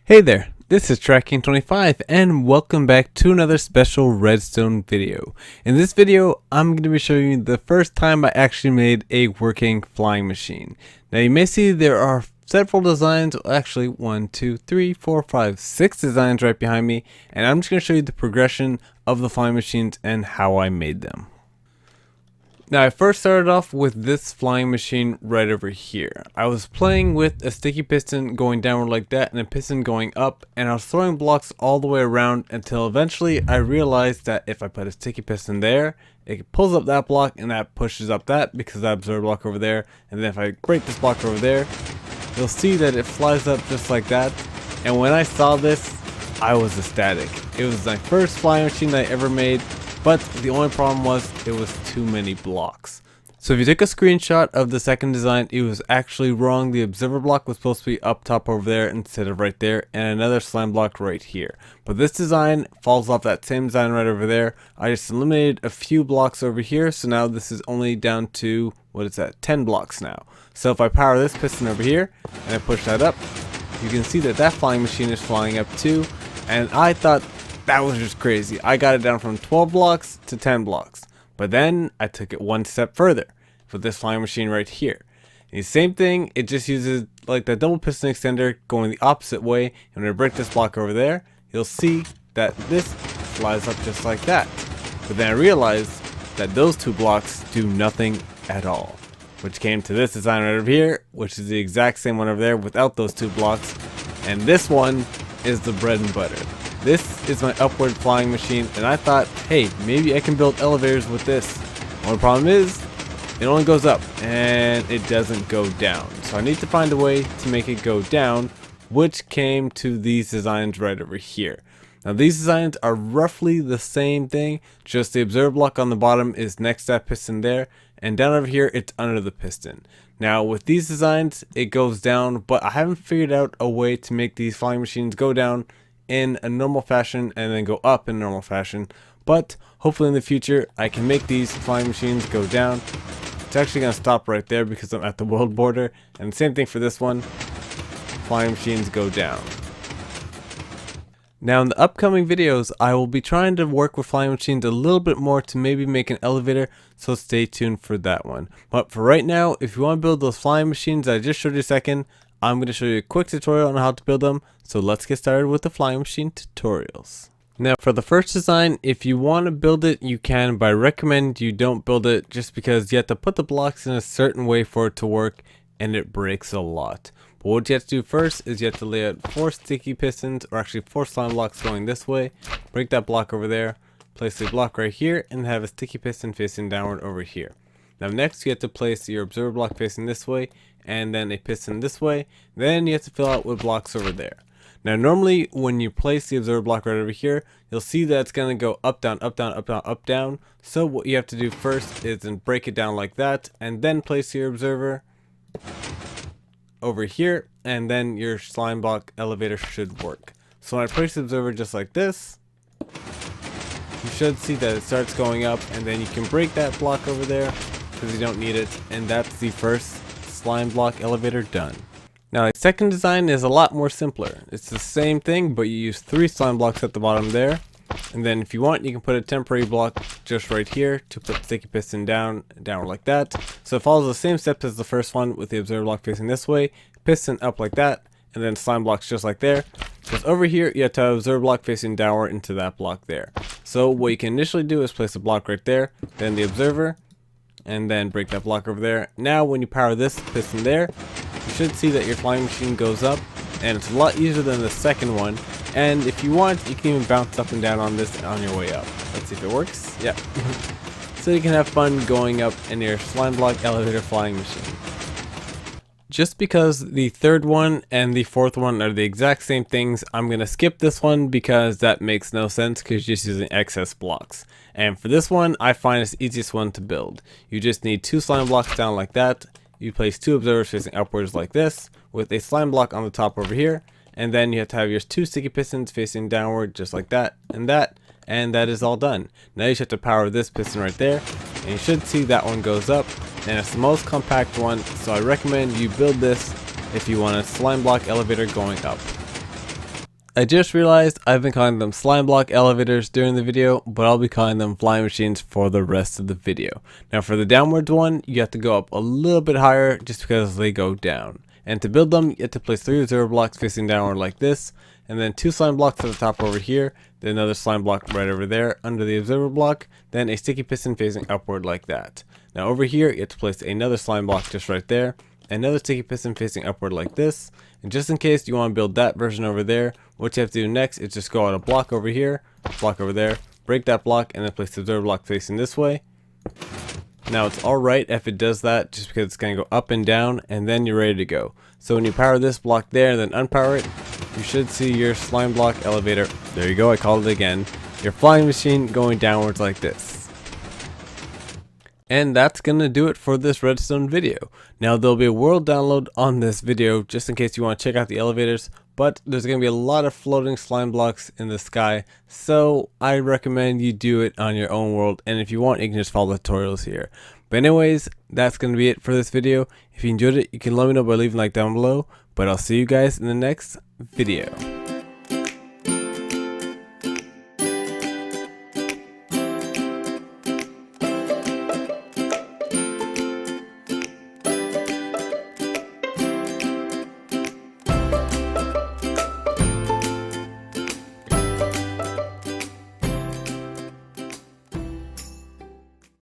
Hey there, this is Tracking25 and welcome back to another special Redstone video. In this video, I'm going to be showing you the first time I actually made a working flying machine. Now you may see there are several designs, actually 1, 2, 3, 4, 5, 6 designs right behind me, and I'm just going to show you the progression of the flying machines and how I made them. Now I first started off with this flying machine right over here. I was playing with a sticky piston going downward like that and a piston going up, and I was throwing blocks all the way around until eventually I realized that if I put a sticky piston there, it pulls up that block and that pushes up that because I observed a block over there, and then if I break this block over there, you'll see that it flies up just like that. And when I saw this, I was ecstatic. It was my first flying machine that I ever made. But the only problem was it was too many blocks. So if you took a screenshot of the second design, it was actually wrong. The observer block was supposed to be up top over there instead of right there, and another slime block right here. But this design falls off that same design right over there. I just eliminated a few blocks over here, so now this is only down to, 10 blocks now. So if I power this piston over here, and I push that up, you can see that that flying machine is flying up too, and I thought that was just crazy. I got it down from 12 blocks to 10 blocks. But then I took it one step further with this flying machine right here. And the same thing, it just uses like the double piston extender going the opposite way. And when I break this block over there, you'll see that this flies up just like that. But then I realized that those two blocks do nothing at all. Which came to this design right over here, which is the exact same one over there without those two blocks. And this one is the bread and butter. This is my upward flying machine, and I thought, hey, maybe I can build elevators with this. Only problem is, it only goes up, and it doesn't go down. So I need to find a way to make it go down, which came to these designs right over here. Now these designs are roughly the same thing, just the observer block on the bottom is next to that piston there, and down over here it's under the piston. Now with these designs, it goes down, but I haven't figured out a way to make these flying machines go down in a normal fashion and then go up in normal fashion, but hopefully in the future I can make these flying machines go down. It's actually going to stop right there because I'm at the world border, and same thing for this one, flying machines go down. Now in the upcoming videos I will be trying to work with flying machines a little bit more to maybe make an elevator, so stay tuned for that one. But for right now, if you want to build those flying machines that I just showed you a second, I'm going to show you a quick tutorial on how to build them, so let's get started with the flying machine tutorials. Now for the first design, if you want to build it, you can, but I recommend you don't build it just because you have to put the blocks in a certain way for it to work, and it breaks a lot. But what you have to do first is you have to lay out 4 sticky pistons, or actually 4 slime blocks going this way, break that block over there, place the block right here, and have a sticky piston facing downward over here. Now next you have to place your observer block facing this way, and then a piston this way. Then you have to fill out with blocks over there. Now normally when you place the observer block right over here, you'll see that it's going to go up, down, up, down, up, down, up, down. So what you have to do first is then break it down like that, and then place your observer over here, and then your slime block elevator should work. So when I place the observer just like this, you should see that it starts going up, and then you can break that block over there because you don't need it, and that's the first slime block elevator done. Now the second design is a lot more simpler. It's the same thing, but you use 3 slime blocks at the bottom there, and then if you want you can put a temporary block just right here to put the sticky piston down like that. So it follows the same steps as the first one with the observer block facing this way, piston up like that, and then slime blocks just like there. Because over here you have to have observer block facing downward into that block there. So what you can initially do is place a block right there, then the observer, and then break that block over there. Now when you power this piston there, you should see that your flying machine goes up, and it's a lot easier than the second one. And if you want, you can even bounce up and down on this on your way up. Let's see if it works. Yep. So you can have fun going up in your slime block elevator flying machine. Just because the third one and the fourth one are the exact same things, I'm going to skip this one because that makes no sense because you're just using excess blocks. And for this one, I find it's the easiest one to build. You just need 2 slime blocks down like that. You place 2 observers facing upwards like this with a slime block on the top over here. And then you have to have your 2 sticky pistons facing downward just like that, and that is all done. Now you just have to power this piston right there, and you should see that one goes up, and it's the most compact one, so I recommend you build this if you want a slime block elevator going up. I just realized I've been calling them slime block elevators during the video, but I'll be calling them flying machines for the rest of the video. Now for the downwards one, you have to go up a little bit higher just because they go down. And to build them, you have to place 3 observer blocks facing downward like this, and then 2 slime blocks at the top over here, then another slime block right over there under the observer block, then a sticky piston facing upward like that. Now over here, you have to place another slime block just right there, another sticky piston facing upward like this, and just in case you want to build that version over there, what you have to do next is just go out a block over here, block over there, break that block, and then place the observer block facing this way. Now it's alright if it does that, just because it's going to go up and down, and then you're ready to go. So when you power this block there and then unpower it, you should see your slime block elevator, there you go, I called it again, your flying machine going downwards like this. And that's going to do it for this redstone video. Now there'll be a world download on this video just in case you want to check out the elevators, but there's going to be a lot of floating slime blocks in the sky, so I recommend you do it on your own world, and if you want you can just follow the tutorials here. But anyways, that's going to be it for this video. If you enjoyed it, you can let me know by leaving a like down below, but I'll see you guys in the next video.